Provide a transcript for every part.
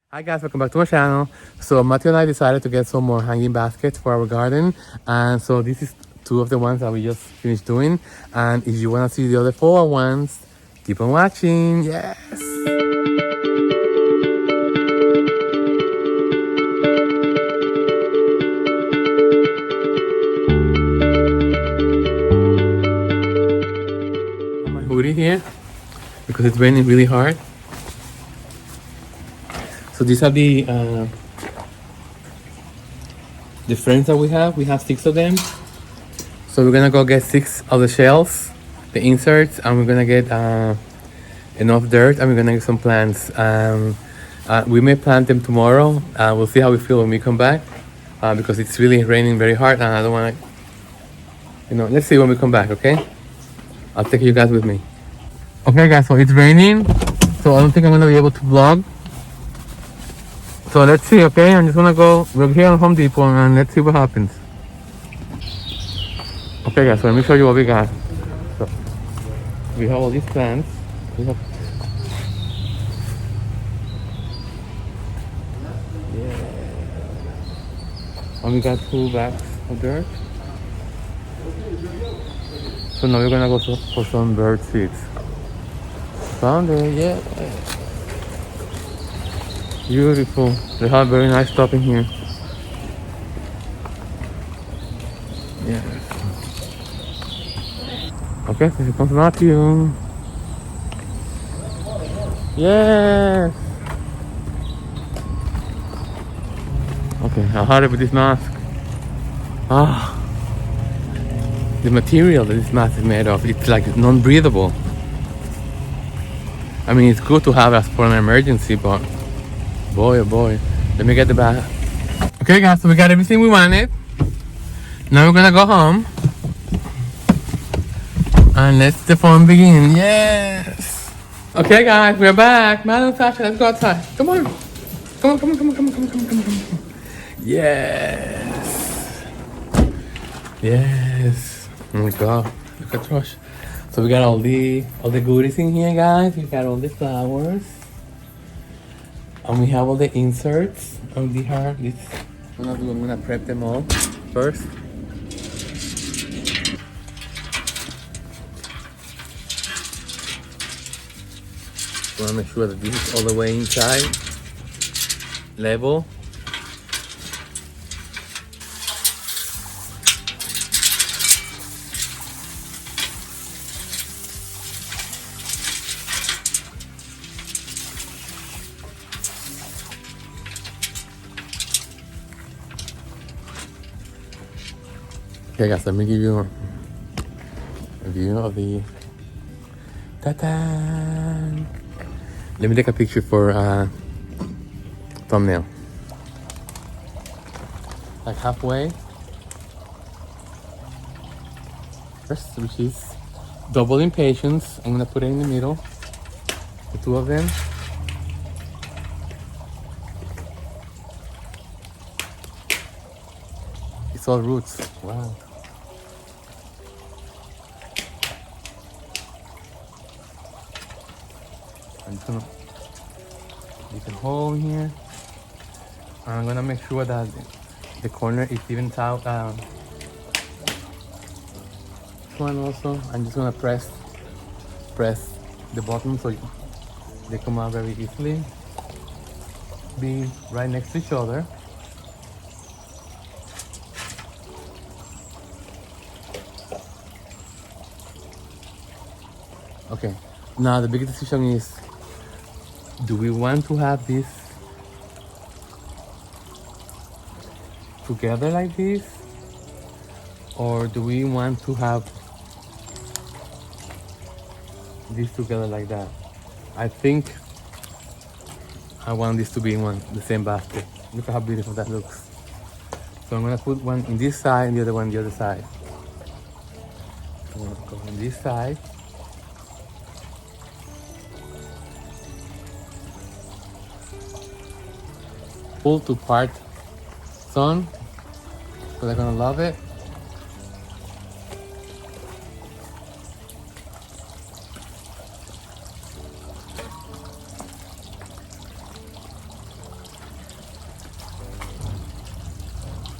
Hi guys, welcome back to my channel. So Matthew and I decided to get some more hanging baskets for our garden, and so this is two of the ones that we just finished doing. And if you want to see the other four ones, keep on watching. Yes. I have my hoodie here because it's raining really hard. So these are the frames that we have. We have 6 of them. So we're gonna go get 6 of the shells, the inserts, and we're gonna get enough dirt, and we're gonna get some plants. We may plant them tomorrow. We'll see how we feel when we come back because it's really raining very hard, and I don't want to, let's see when we come back, okay? I'll take you guys with me. Okay, guys, so it's raining, so I don't think I'm gonna be able to vlog. So let's see, okay? I'm just gonna go. We're here on Home Depot, and let's see what happens. Okay, guys, so let me show you what we got. So we have all these plants. We have, and we got 2 bags of dirt. So now we're gonna go for some bird seeds. Found it, yeah. Beautiful. They have very nice stuff in here. Yeah. Okay, so here comes Matthew. Yes. Okay, how hard with this mask? The material that this mask is made of, it's like non-breathable. I mean, it's good to have as for an emergency, but boy, oh boy. Let me get the bag. Okay, guys, so we got everything we wanted. Now we're gonna go home. And let the fun begin. Yes. Okay, guys, we're back. Madam Sasha, let's go outside. Come on. Come on, come on, come on, come on, come on, come on, come on, come on. Yes. Yes. Oh my God. Look at Josh. So we got all the goodies in here, guys. We got all the flowers. And we have all the inserts. And these are this. I'm gonna prep them all first. I want to make sure that this is all the way inside, level. Okay, guys, let me give you a view of the TaTa. Let me take a picture for thumbnail. Like halfway. First, which is double impatience. I'm gonna put it in the middle. The 2 of them. It's all roots. Wow. I'm just gonna make a hole here. I'm gonna make sure that the corner is even out. This one also. I'm just gonna press the bottom so they come out very easily. Be right next to each other. Okay. Now the big decision is, do we want to have this together like this, or do we want to have this together like that? I think I want this to be in the same basket. Look at how beautiful that looks. So I'm gonna put one in this side and the other one on the other side. I'm gonna go on this side. Pull to part sun, so they're gonna love it.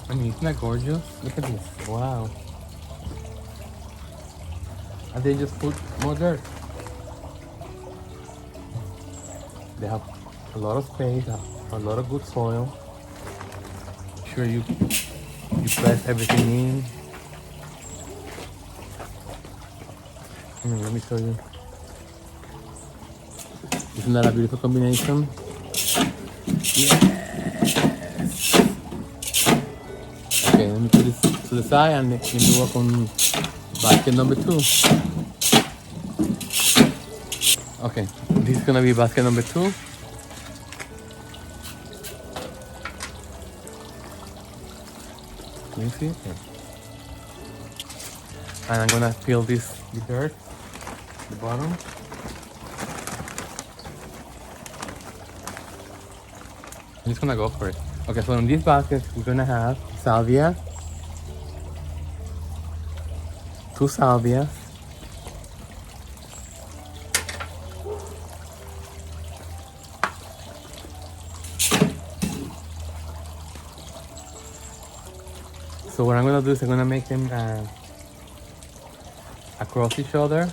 I mean, isn't that gorgeous? Look at this. Wow. And they just put more dirt. They have a lot of space, a lot of good soil. Sure, you press everything in. Let me show you. Isn't that a beautiful combination? Yes. Okay, let me put this to the side and let me work on basket number 2. Okay, this is gonna be basket number 2. Can you see it? Yeah. And I'm gonna fill this with dirt, the bottom. I'm just gonna go for it. Okay, so in this basket we're gonna have salvia, 2 salvias, so what I'm gonna do is I'm gonna make them across each other.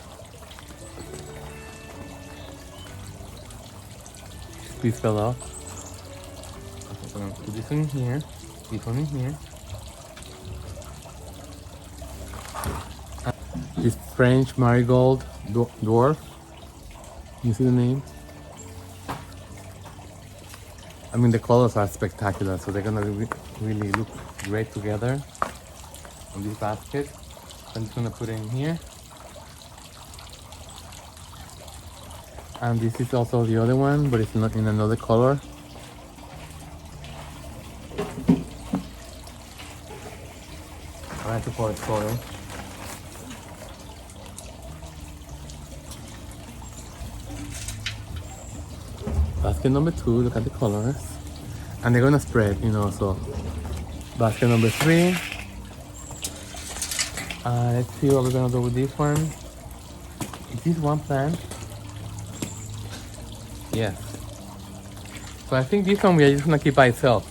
This piece fell off. Okay, so I'm gonna put this one in here, this one in here. This French marigold dwarf. You see the name? I mean, the colors are spectacular, so they're gonna really look great together on this basket. I'm just gonna put it in here. And this is also the other one, but it's not in another color. I like to pour it soil. Basket number 2, look at the colors. And they're gonna spread, so basket number 3. Let's see what we're gonna do with this one. Is this one plant? Yes. So I think this one we are just gonna keep by itself.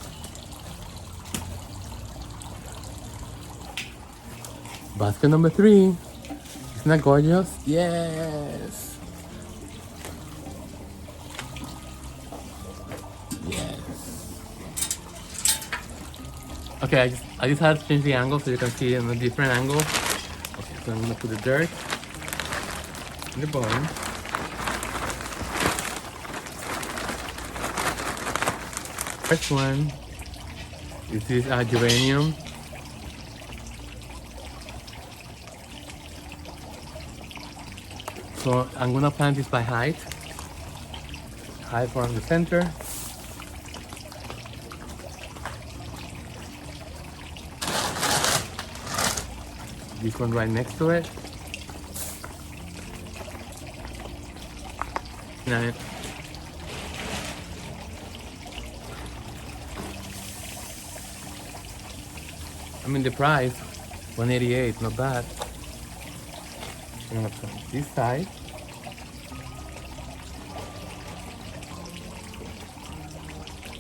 Basket number 3. Isn't that gorgeous? Yes. Okay, I just had to change the angle so you can see it in a different angle. Okay, so I'm gonna put the dirt in the bottom. First one is this geranium. So I'm gonna plant this by height from the center. This one right next to it. Now, I mean the price, $188, not bad. I'm gonna put this side.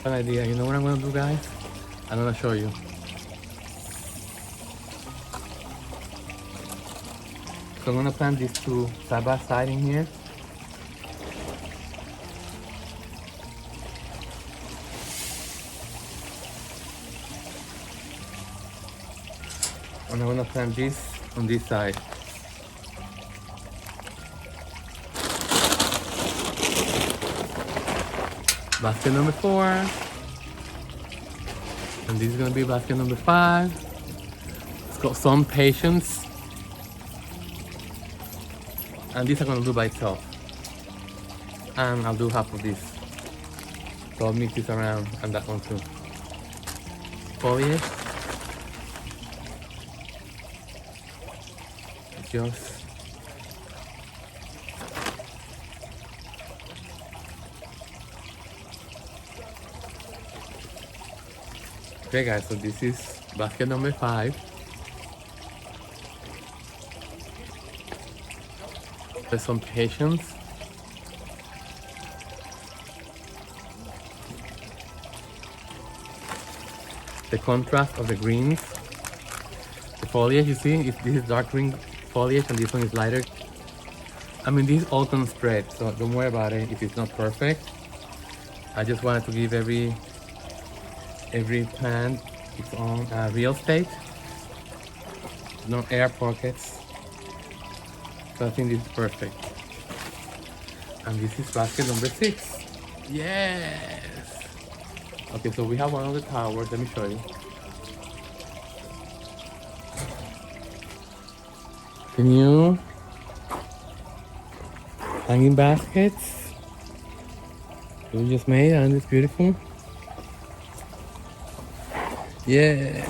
An idea, you know what I'm gonna do, guys? I'm gonna show you. So I'm gonna plant these 2 side by side in here. And I'm gonna plant this on this side. Basket number 4. And this is gonna be basket number 5. It's got some patience. And this I'm gonna do by itself. And I'll do half of this. So I'll mix this around and that one too. Foliage. Just okay guys, so this is basket number 5. There's some patience. the contrast of the greens. The foliage, you see, this is dark green foliage and this one is lighter. I mean, these all can spread, so don't worry about it if it's not perfect. I just wanted to give every plant its own real estate. No air pockets. So I think this is perfect. And this is basket number 6. Yes! Okay, so we have one of the towers. Let me show you. The new hanging baskets that we just made, and it's beautiful. Yes.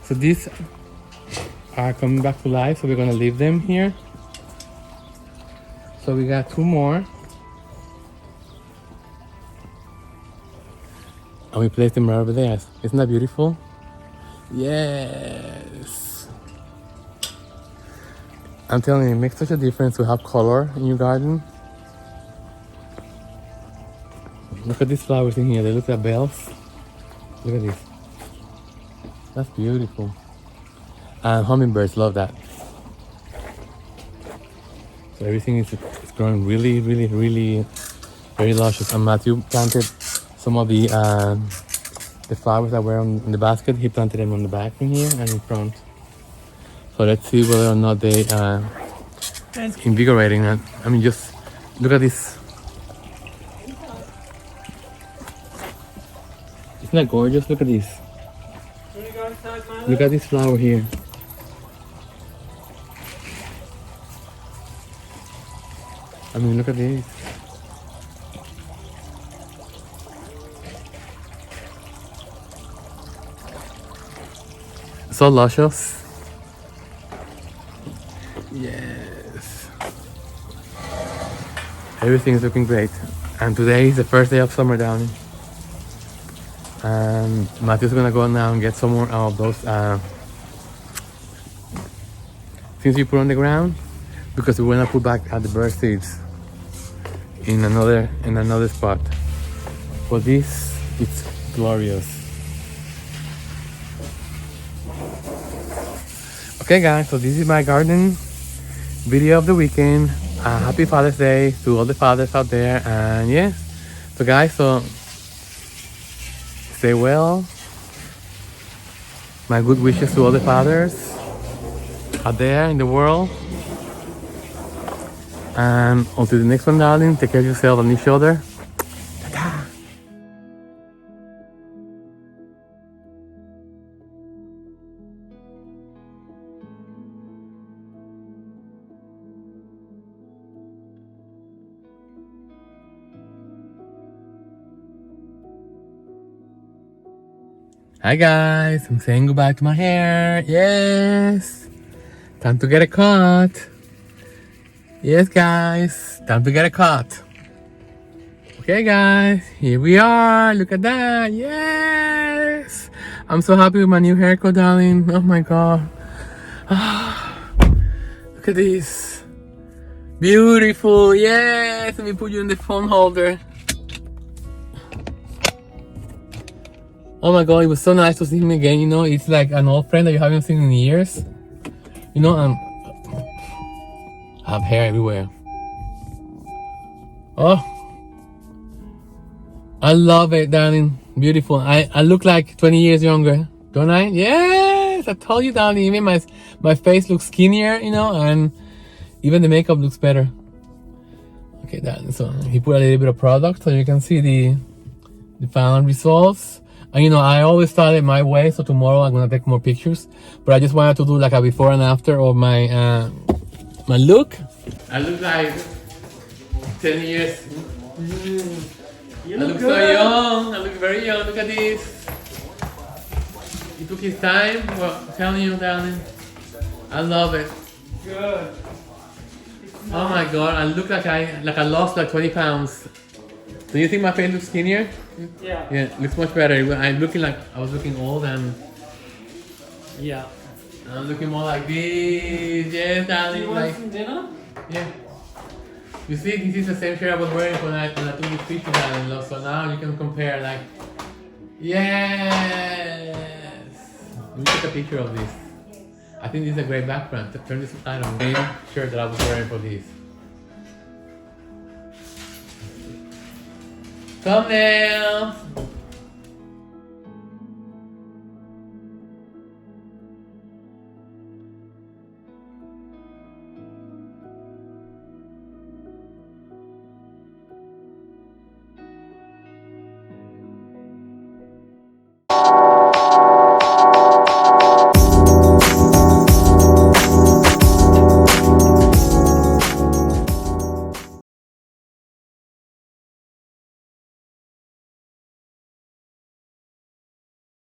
So these are coming back to life, so we're gonna leave them here. So we got 2 more. And we placed them right over there. Isn't that beautiful? Yes. I'm telling you, it makes such a difference to have color in your garden. Look at these flowers in here. They look like bells. Look at this. That's beautiful. And hummingbirds love that. So everything is growing really, really, really very luscious. And Matthew planted some of the flowers that were in the basket. He planted them on the back in here and in front. So let's see whether or not they invigorating. And I mean, just look at this. Isn't that gorgeous? Look at this. Look at this flower here. I mean, look at this. So luscious. Yes. Everything is looking great. And today is the first day of summer down here. And Matthew's gonna go now and get some more of those things you put on the ground, because we wanna put back the bird seeds in another spot. For this, it's glorious. Okay guys, so this is my garden video of the weekend. Happy Father's Day to all the fathers out there. And yeah, so guys, so stay well. My good wishes to all the fathers out there in the world. And until the next one, darling, take care of yourself and each other. TaTa. Hi guys, I'm saying goodbye to my hair. Yes, time to get a cut. Yes guys, time to get a cut. Okay guys, here we are. Look at that. Yes, I'm so happy with my new haircut, darling. Oh my god. Look at this. Beautiful. Yes, let me put you in the phone holder. Oh my god, it was so nice to see him again. You know, it's like an old friend that you haven't seen in years. You know, I have hair everywhere. Oh, I love it, darling. Beautiful. I look like 20 years younger, don't I? Yes, I told you, darling. Even my face looks skinnier, you know, and even the makeup looks better. Okay, darling. So he put a little bit of product so you can see the final results. And you know, I always start it my way, so tomorrow I'm gonna take more pictures. But I just wanted to do like a before and after of my my look. I look like 10 years. I look so young. I look very young. Look at this. He took his time. Well, I'm telling you, darling. I love it. Good. Oh my god, I look like I lost like 20 pounds. Do you think my face looks skinnier? Yeah. Yeah, it looks much better. I'm looking like I was looking old, and Yeah. I'm looking more like this. Yes, darling. Do you want Like, some dinner? yeah. You see, this is the same shirt I was wearing when I took this picture down. So now you can compare, like, yes. Let me take a picture of this. I think this is a great background. Turn this light on. Same shirt that I was wearing for this. Thumbnail.